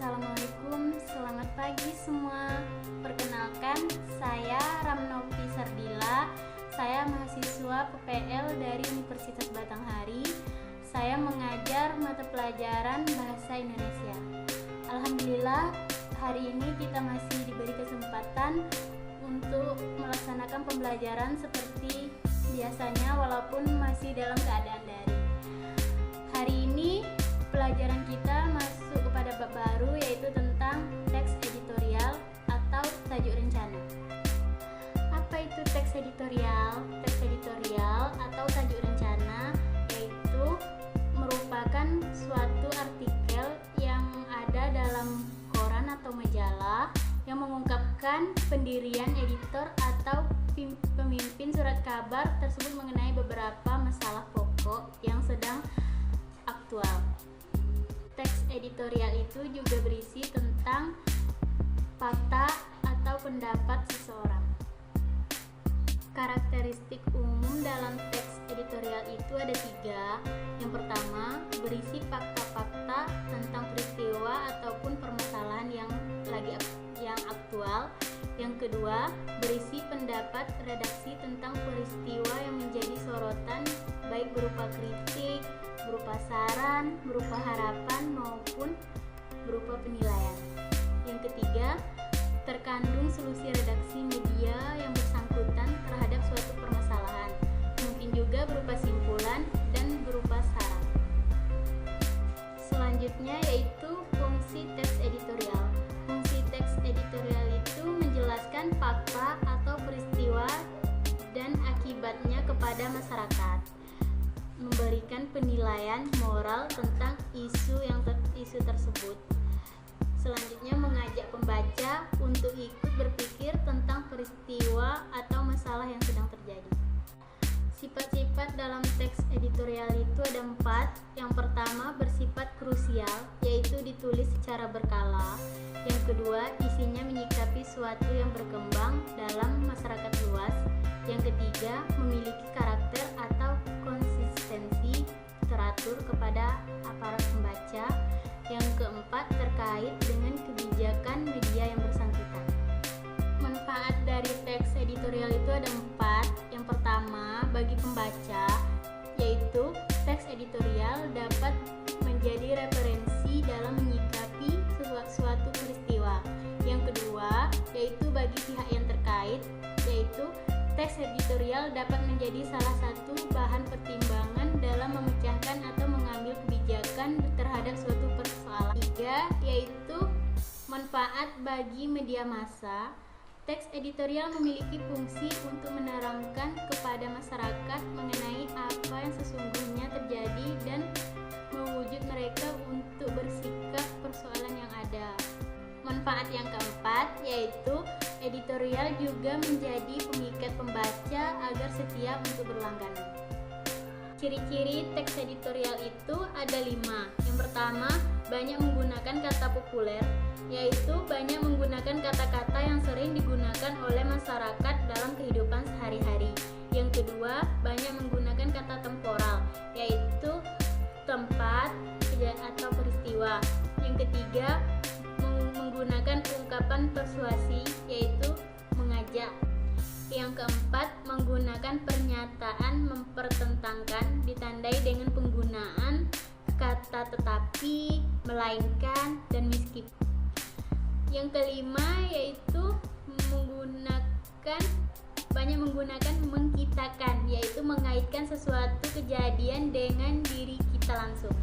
Assalamualaikum, selamat pagi semua. Perkenalkan, saya Ramnovi Sardila. Saya mahasiswa PPL dari Universitas Batanghari. Saya mengajar mata pelajaran Bahasa Indonesia. Alhamdulillah, hari ini kita masih diberi kesempatan untuk melaksanakan pembelajaran seperti biasanya walaupun masih dalam keadaan daring. Hari ini pelajaran kita masuk kepada bab baru, yaitu tentang teks editorial atau tajuk rencana. Apa itu teks editorial? Teks editorial atau tajuk rencana yaitu merupakan suatu artikel yang ada dalam koran atau majalah yang mengungkapkan pendirian editor atau pemimpin surat kabar tersebut mengenai beberapa masalah pokok yang sedang aktual. Teks editorial itu juga berisi tentang fakta atau pendapat seseorang. Karakteristik umum dalam teks editorial itu ada 3. Yang pertama, berisi fakta-fakta tentang peristiwa ataupun permasalahan yang aktual. Yang kedua, berisi pendapat redaksi tentang peristiwa yang menjadi sorotan, baik berupa kritik, berupa saran, berupa harapan, maupun berupa penilaian. Yang ketiga, terkandung solusi redaksi media yang bersangkutan terhadap suatu permasalahan, mungkin juga berupa simpulan dan berupa saran. Selanjutnya yaitu fungsi teks editorial. Fungsi teks editorial itu menjelaskan fakta atau peristiwa dan akibatnya kepada masyarakat, memberikan penilaian moral tentang isu tersebut. Selanjutnya mengajak pembaca untuk ikut berpikir tentang peristiwa atau masalah yang sedang terjadi. Sifat-sifat dalam teks editorial itu ada 4. Yang pertama, bersifat krusial, yaitu ditulis secara berkala. Yang kedua, isinya menyikapi suatu yang berkembang dalam masyarakat luas. Yang ketiga, memiliki karakter atau konsistensi teratur kepada aparat pembaca. Yang keempat, terkait dengan kebijakan media yang bersangkutan. Manfaat dari teks editorial itu ada 4. Yang pertama, bagi pembaca, yaitu teks editorial dapat menjadi referensi dalam menyikapi suatu peristiwa. Yang kedua, yaitu bagi pihak yang terkait, yaitu teks editorial dapat menjadi salah satu bahan pertimbangan dalam memecahkan atau mengambil kebijakan terhadap suatu persoalan. 3. Yaitu manfaat bagi media massa. Teks editorial memiliki fungsi untuk menerangkan kepada masyarakat mengenai apa yang sesungguhnya terjadi dan mewujud mereka untuk bersikap persoalan yang ada. Manfaat yang keempat yaitu editorial juga menjadi pemikat pembaca agar setia untuk berlangganan. Ciri-ciri teks editorial itu ada 5. Yang pertama, banyak menggunakan kata populer, yaitu banyak menggunakan kata-kata yang sering digunakan oleh masyarakat dalam kehidupan sehari-hari. Yang kedua, banyak menggunakan kata temporal, yaitu tempat atau peristiwa. Yang ketiga, menggunakan ungkapan persuasi, yaitu mengajak. Yang keempat, menggunakan pernyataan mempertentangkan ditandai dengan penggunaan kata tetapi, melainkan, dan meskipun. Yang kelima yaitu banyak menggunakan mengkitakan, yaitu mengaitkan sesuatu kejadian dengan diri kita langsung.